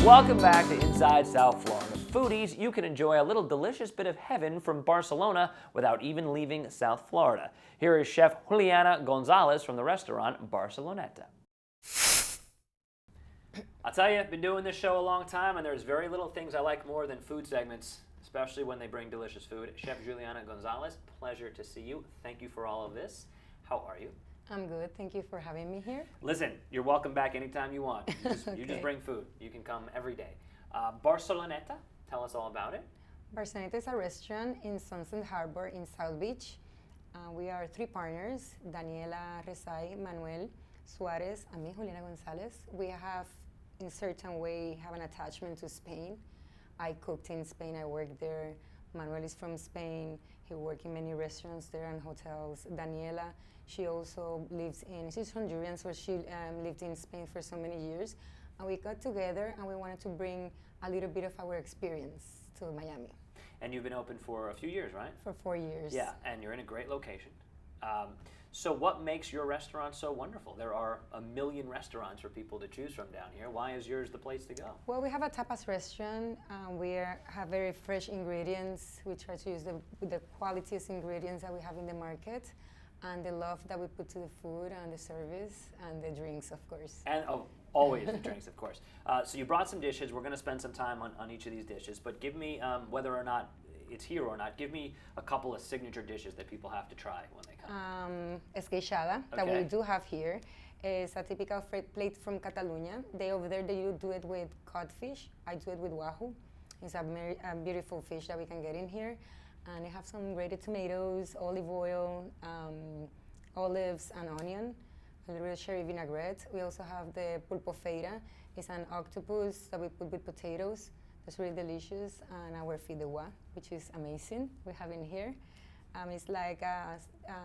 Welcome back to Inside South Florida. Foodies, you can enjoy a little delicious bit of heaven from Barcelona without even leaving South Florida. Here is Chef Juliana Gonzalez from the restaurant Barceloneta. I'll tell you, I've been doing this show a long time, and there's very little things I like more than food segments, especially when they bring delicious food. Chef Juliana Gonzalez, pleasure to see you. Thank you for all of this. How are you? I'm good. Thank you for having me here. Listen, you're welcome back anytime you want. You just bring food. You can come every day. Barceloneta, tell us all about it. Barceloneta is a restaurant in Sunset Harbor in South Beach. We are three partners, Daniela Rezai, Manuel Suarez, and me, Juliana Gonzalez. We have, in a certain way, have an attachment to Spain. I cooked in Spain. I worked there. Manuel is from Spain. He worked in many restaurants there and hotels. Daniela, she also lives in, she's Honduran, so she lived in Spain for so many years. And we got together and we wanted to bring a little bit of our experience to Miami. And you've been open for a few years, right? For 4 years. Yeah, and you're in a great location. So what makes your restaurant so wonderful? There are a million restaurants for people to choose from down here. Why is yours the place to go? Well, we have a tapas restaurant. We have very fresh ingredients. We try to use the qualitiest ingredients that we have in the market, and the love that we put to the food and the service and the drinks, of course. And always the drinks, of course. So you brought some dishes. We're going to spend some time on each of these dishes, but give me, whether or not it's here or not, give me a couple of signature dishes that people have to try when they come. Esqueixada, that we do have here, is a typical plate from Catalonia. Over there, they do it with codfish. I do it with wahoo. It's a beautiful fish that we can get in here. And they have some grated tomatoes, olive oil, olives, and onion, a little bit of cherry vinaigrette. We also have the pulpo feira. It's an octopus that we put with potatoes. It's really delicious. And our fideuà, which is amazing. We have in here. It's like a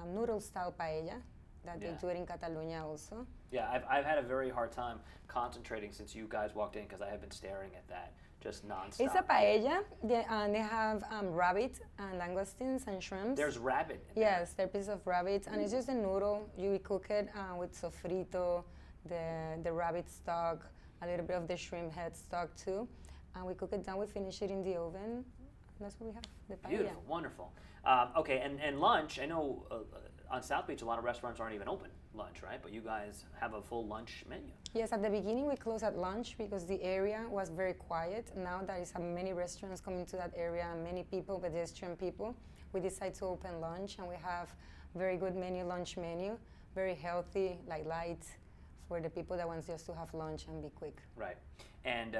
noodle-style paella that they do it in Catalonia also. Yeah, I've had a very hard time concentrating since you guys walked in because I have been staring at that just nonstop. It's a paella, and they have rabbit and langoustines and shrimps. There's rabbit in Yes, they're pieces of rabbit, and it's just a noodle. You cook it with sofrito, the rabbit stock, a little bit of the shrimp head stock too. And we cook it down, we finish it in the oven. That's what we have, the paella. Beautiful, wonderful. Okay, and lunch, I know on South Beach a lot of restaurants aren't even open lunch, right? But you guys have a full lunch menu. Yes, at the beginning we closed at lunch because the area was very quiet. Now there is many restaurants coming to that area, many people, pedestrian people. We decided to open lunch, and we have very good lunch menu, very healthy, like light, for the people that want just to have lunch and be quick. Right. And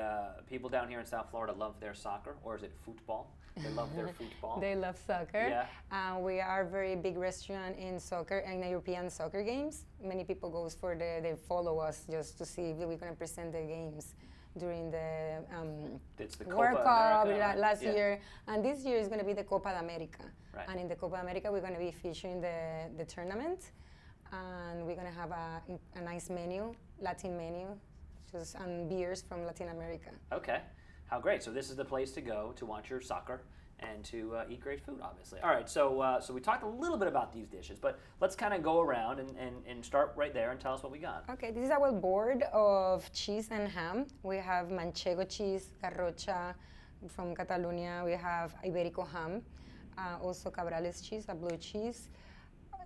people down here in South Florida love their soccer, or is it football? They love their football. They love soccer. Yeah. We are a very big restaurant in soccer and European soccer games. Many people they follow us just to see if we're going to present the games during the it's the World Copa Cup America, last year. And this year is going to be the Copa America. Right. And in the Copa America, we're going to be featuring the tournament. And we're going to have a nice menu, Latin menu, and beers from Latin America. Okay. How great. So this is the place to go to watch your soccer and to eat great food, obviously. All right, so we talked a little bit about these dishes, but let's kind of go around and start right there and tell us what we got. Okay, this is our board of cheese and ham. We have manchego cheese, garrocha from Catalonia. We have Iberico ham, also Cabrales cheese, a blue cheese.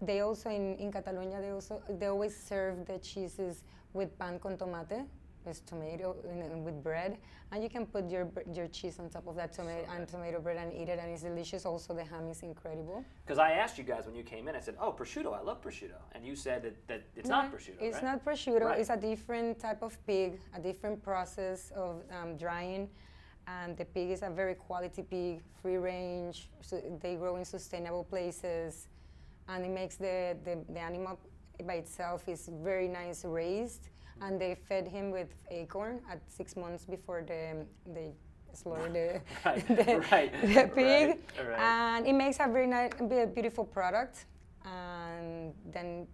They also, in Catalonia, they always serve the cheeses with pan con tomate. It's tomato with bread, and you can put your cheese on top of that tomato bread and eat it, and it's delicious. Also, the ham is incredible. Because I asked you guys when you came in, I said, "Oh, prosciutto! I love prosciutto," and you said that it's not prosciutto. It's right? not prosciutto. Right. It's a different type of pig, a different process of drying, and the pig is a very quality pig, free range. So they grow in sustainable places, and it makes the animal by itself is very nice raised. And they fed him with acorn at 6 months before they slaughtered the pig. Right. And it makes a very nice, beautiful product. And then,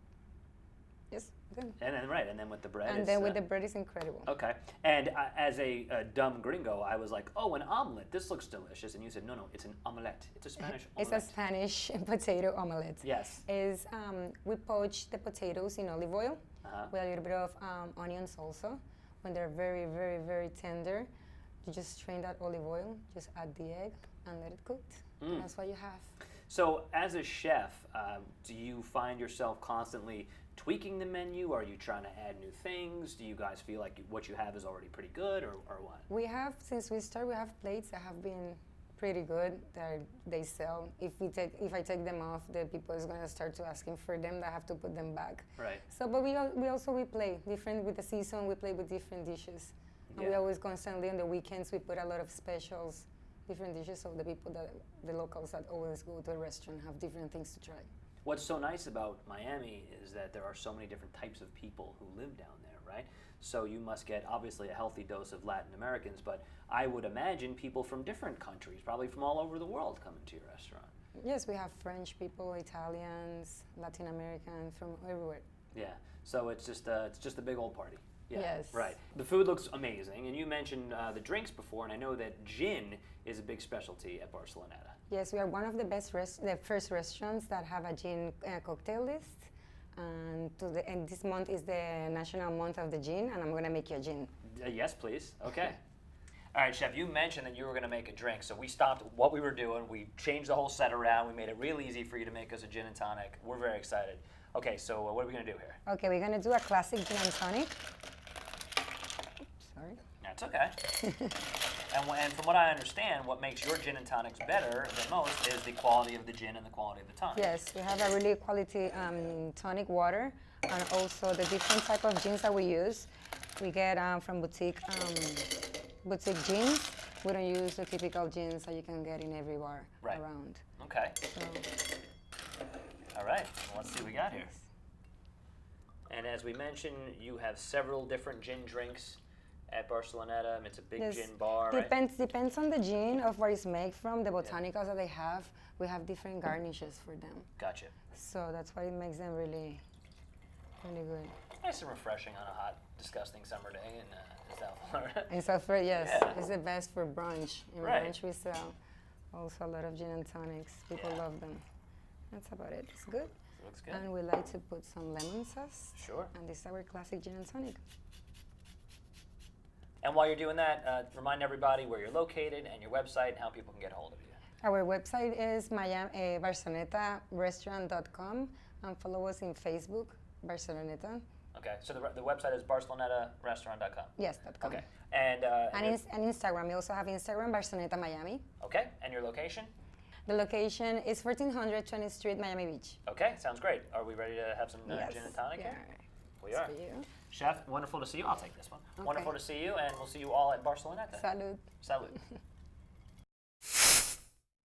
yes, good. And then with the bread. And then with the bread is incredible. Okay. And as a dumb gringo, I was like, "Oh, an omelet. This looks delicious." And you said, "No, it's an omelette. It's a Spanish omelette." It's a Spanish potato omelette. Yes. We poach the potatoes in olive oil with a little bit of onions also when they're very, very, very tender. You just strain that olive oil, just add the egg, and let it cook. And that's what you have. So, as a chef, do you find yourself constantly tweaking the menu? Are you trying to add new things? Do you guys feel like what you have is already pretty good, or what? We have, since we started, we have plates that have been pretty good that they sell. If I take them off, the people is gonna start to asking for them. That I have to put them back. Right. So, but we play different with the season. We play with different dishes. And we always constantly on the weekends we put a lot of specials, different dishes, so the people the locals that always go to a restaurant have different things to try. What's so nice about Miami is that there are so many different types of people who live down there, right? So you must get obviously a healthy dose of Latin Americans, but I would imagine people from different countries, probably from all over the world, coming to your restaurant. Yes, we have French people, Italians, Latin Americans, from everywhere. Yeah, so it's just a big old party. Yeah, yes. Right. The food looks amazing, and you mentioned the drinks before, and I know that gin is a big specialty at Barceloneta. Yes, we are one of the the first restaurants that have a gin cocktail list. And this month is the national month of the gin, and I'm going to make you a gin. Yes, please. Okay. All right, Chef, you mentioned that you were going to make a drink, so we stopped what we were doing. We changed the whole set around. We made it real easy for you to make us a gin and tonic. We're very excited. Okay, so what are we going to do here? Okay, we're going to do a classic gin and tonic. Oops, sorry. That's okay. And from what I understand, what makes your gin and tonics better than most is the quality of the gin and the quality of the tonic. Yes, we have a really quality tonic water, and also the different type of gins that we use. We get from boutique gins. We don't use the typical gins that you can get in every bar around. Okay. So, all right, well, let's see what we got here. And as we mentioned, you have several different gin drinks at Barceloneta. I mean, it's a big gin bar, Depends on the gin of where it's made from, the botanicals that they have. We have different garnishes for them. Gotcha. So that's why it makes them really, really good. Nice and refreshing on a hot, disgusting summer day in South Florida. In South Florida, yes. Yeah. It's the best for brunch. In brunch we sell also a lot of gin and tonics. People love them. That's about it. It's good. Looks good. And we like to put some lemon sauce. Sure. And this is our classic gin and tonic. And while you're doing that, remind everybody where you're located and your website and how people can get a hold of you. Our website is barceloneta.com, and follow us in Facebook, Barceloneta. Okay, so the website is barceloneta.restaurant.com. Yes, .com. Okay, and Instagram. We also have Instagram, Barceloneta Miami. Okay, and your location? The location is 1400 20th Street, Miami Beach. Okay, sounds great. Are we ready to have some gin and tonic here? We are. For you. Chef, wonderful to see you. I'll take this one. Okay. Wonderful to see you, and we'll see you all at Barceloneta. Salud. Salud.